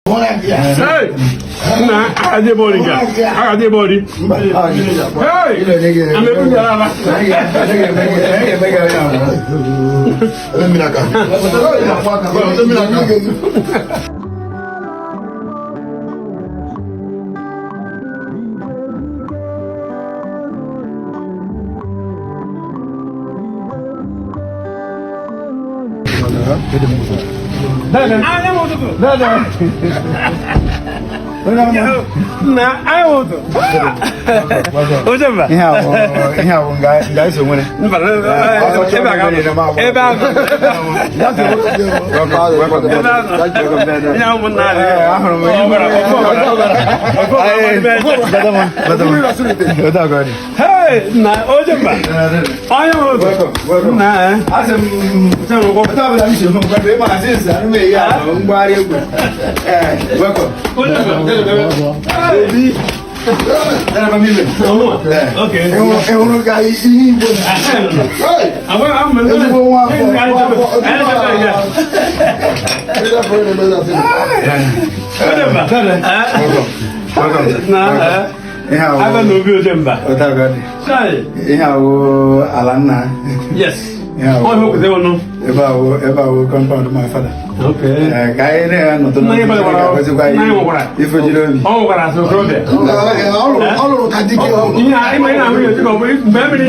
Hey! Nah, I did body. I did body. Hey! I'm Yes. Yeah, I hope they will know. Ever compound my father. Okay. Guy, no, if you don't. Oh, what I saw there. All of I might not really go with memory.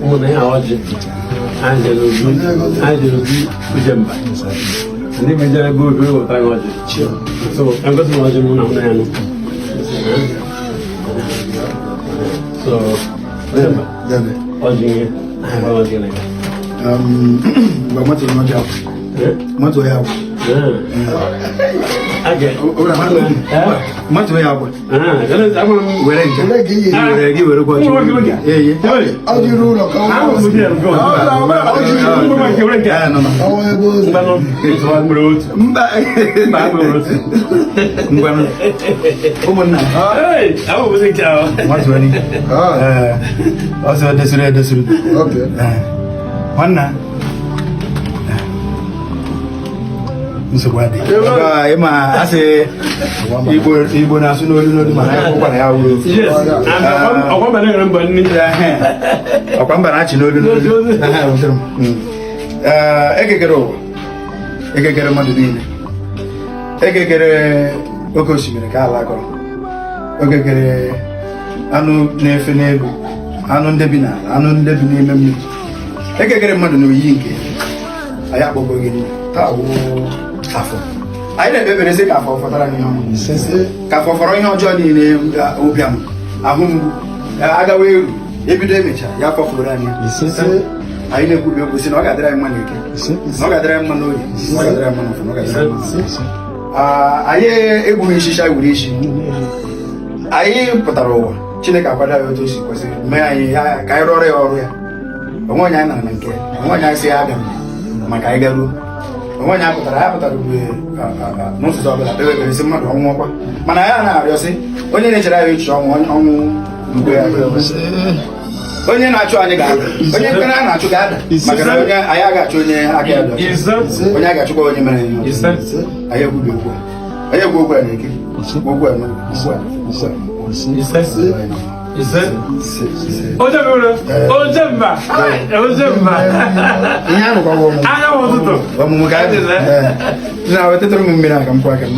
Oh, they are Angelo Ujemba. And even there go to I watch it. So I'm going to watch him on So, Oggi Much way out. Okay. Much way out. Nsogbu adị. Ịma asị Igbo na-asụ n'olu ma ha akwụkwọ na ya wuru. Ọkwa mba na-ere mba nne. Ọkwa mba na-achị n'olu. Ekekere ụwa. Ekekere mmadụ niile. Ekekere oke osimiri ka ala kọrọ. Ekekere anụ na-efe n'elu. Anụ ndị bi n'ala. Anụ ndị bi n'ime mmiri. Ekekere mmadụ na oyi nke anyị akpọkọ gị taa wụ afọ. Anyị na-ekpebere sị ka afọ fọtara n'ihe ọmụ. Ka afọ fọrọ ihe ọjọọ niile ụbịam ahụ mgbu agawa eru ebido emechara ya fọfụrụ anyị. Anyị na-ekwubi okwu sị na ọ ga-adịrị anyị mma n'eke, na ọ ga-adịrị anyị mma n'oyi, na ọ ga-adịrị anyị mma n'ọfọ, na ọ ga-adịrị anyị mma. Anyị egbughị ishicha wuru isi. Anyị pụtara ụwa Chineke akwado anyị otu o si kwesịrị mee anyị ka anyị rụọrọ ya ọrụ ya. Onwe onye anyị nara na nke onwe onye anyị sị ya abịa maka anyị garuo. Onwe onye anyị pụtara n'ụzọ ọbụla kpewe ekpere sị mmadụ ọnwụ ọkwa mana ya na-arịọsị onye na-echere anyị echiche ọnwụ mgbe ya onye na-achụ anyị ga-ada onye mkpere a na-achụ ga-ada maka na onye anyị agaghị achụ onye aka ya dọ onye a ga-achụkwa onye mere ihe anyị ekwubi okwu anyị ekwu okwu a na-eke okwu a n'ugwu ọmụmụ ka anyị na-wetatara m mmiri aka mpụ aka m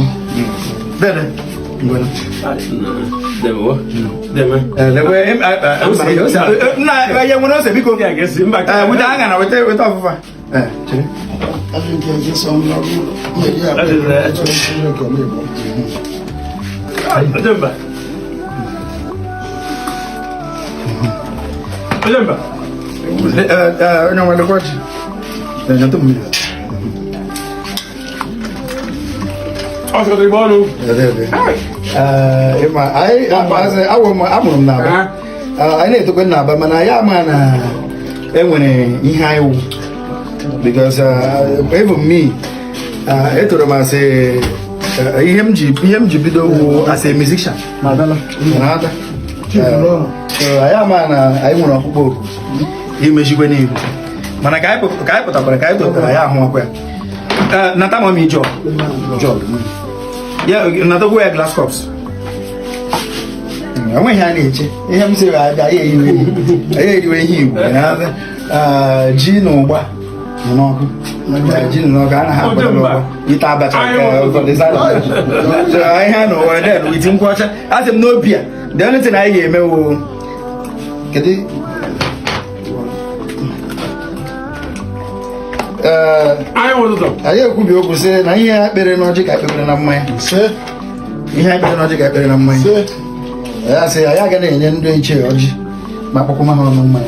bere ya nwere ose biko weta anya na weta ọfụfa Ojemba. Onye nwere kwachi. Nyatụ mmiri. Ọsọ igbo ọnụ. Ịma amụrụ m n'Aba. Anyị na-etokwe n'Aba mana anyị ama na enwere ihe anyị wụ. Because even me, etoro m asị ihe m ji bido wụ as a musician. Na-ada. Anyị ama na anyị nwere ọkpụkpọ oku imejikwe n'igwe mana ka anyị pụtakwara ka anyị tụtara ya ahụ ọkwa ya Nata mommy job. Yeah, another wear glass cups. I went here nature. Him say I hear you him. Gino what? You know, Gino gonna have it better for the side. So I had no one there with him watch. I said no beer. The only thing I hear me get it. I want to talk. I could be able to say, I hear better logic. I better than mine. Sir, you have better logic. I better than mine. Sir, I say, I got an Indian church. My Pokemon on my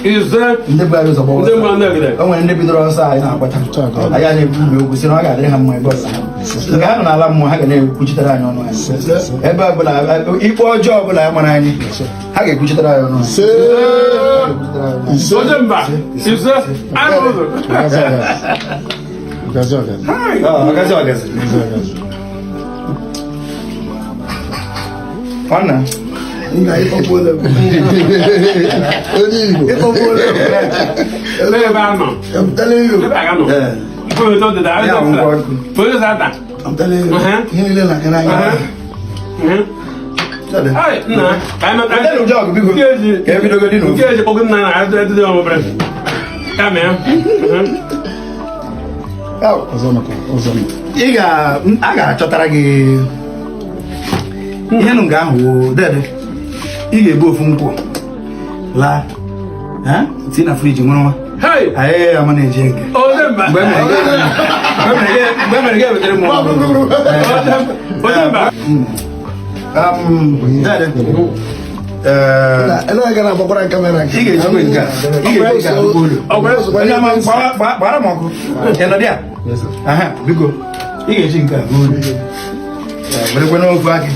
is that in the Bible about the one there? I went to the outside. I got him to say, I got my boss. The guy on Alam Mohagane, which I don't know. But equal job, but I'm on I need. I get which I don't know. Sir, so them back. Is that I know. I'm telling you. I'm telling you. I ga-ebu ofu nkwụ la ti na friji nwa anyị ama na-eji nke mgbe mere ga ewetere m gbara m ọkụ biko ị ga-eji nke werekwe n'ofu akị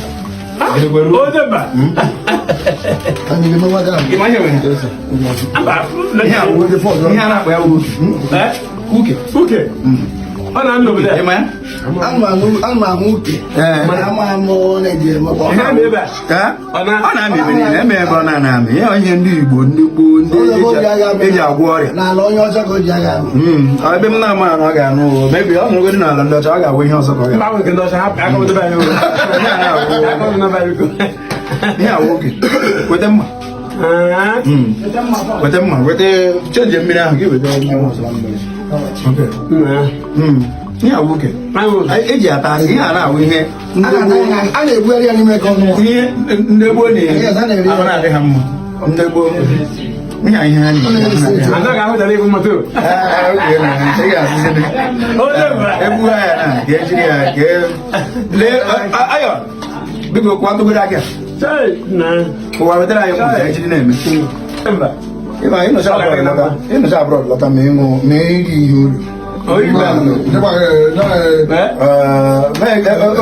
eji agwọ ọrịa ebe m na-ama na ọ ga-anụ mebi ọ nụrụ n'ala ndị ọcha ọ ga-awụ ihe ọzọ ka ọ ihe awụ oge weta mma weta chenji mmiri ahụ gị weta ihe awụ oge eji ata ihe a na-awụ ihe a na-ebugharị ya n'ime ka ihe ndị gboo na-adị ha mma ndị gboo ihe ha ebugha ya na ka ejiri ya ka ayọ biko kwatụgoro aka ụwa wetara anyị kwụta ejiri na-eme ịnọcha abụrọd lọta ma iri ihe olu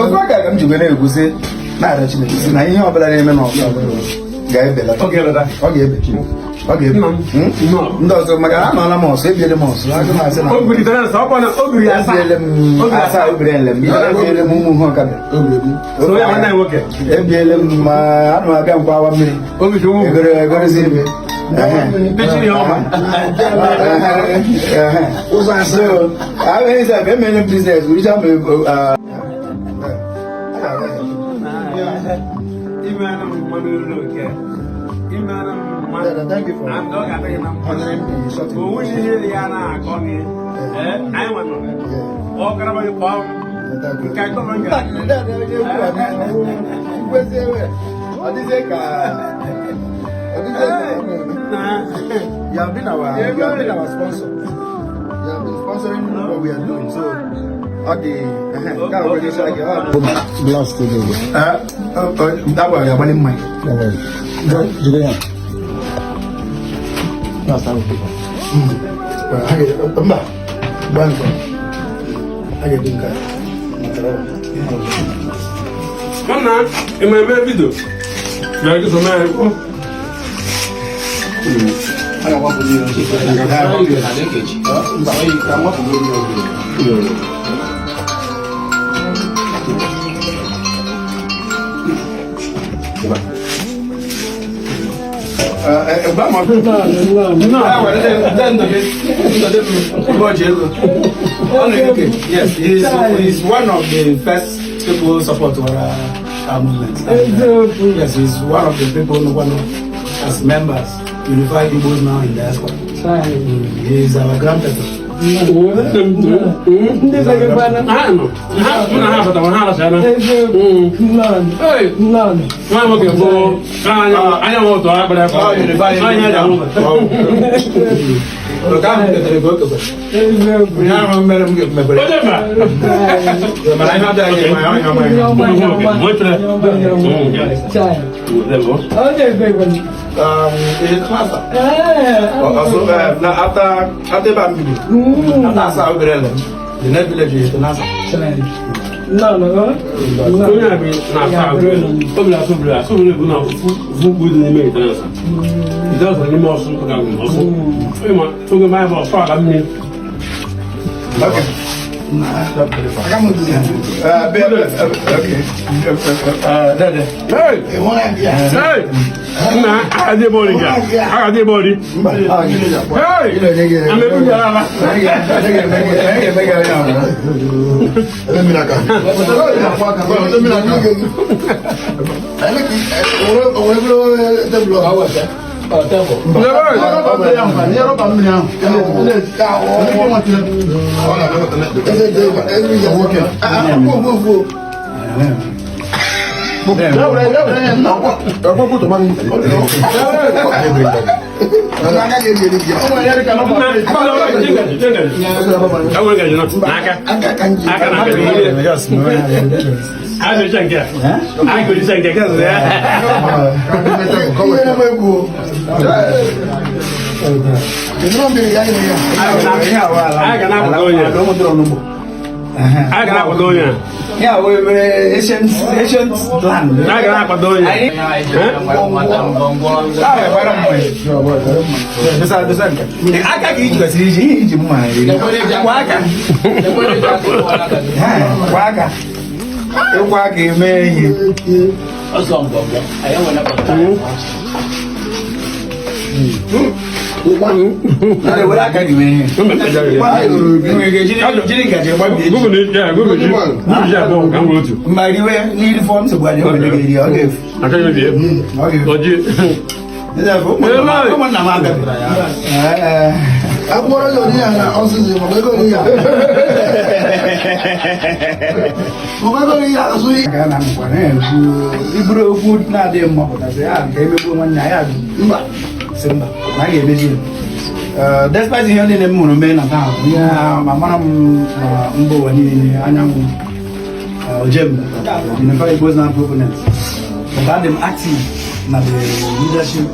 ofe aka ka m jigwe na-ekwusi na-arịọ Chineke si na ihe ọbụla na-eme n'ọbụla ga-ebelata ọ ga-ebe ndị ọzọ maka ha nọọla m ọsọ ebiele m ọsọ ebiele m ụmụ ihe ọkada ebiele m ma ana m abịa nkwa awa mmiri egorezi ebe ahụ emere biznes richa m thank you for honoring me. You have been our sponsor. You have been sponsoring what we are doing. So, blast today. That was your money, Mike. That's how people. Come on, in my video. You are just a man. I don't want to do it. Okay. Yes, he's one of the first people support our movement. Yes, he's one of the people who want as members unify Igbos now in diaspora. He is our grandfather. After Bambi, the next village is the Nasa. No. Yeah, we're ancient land. Despite hearing the moon, men are down. Yeah, my mom, Mbo, and Jem, in a very good proponents. But them active, not the leadership.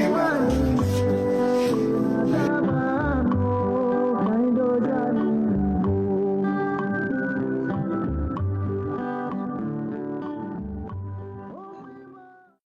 I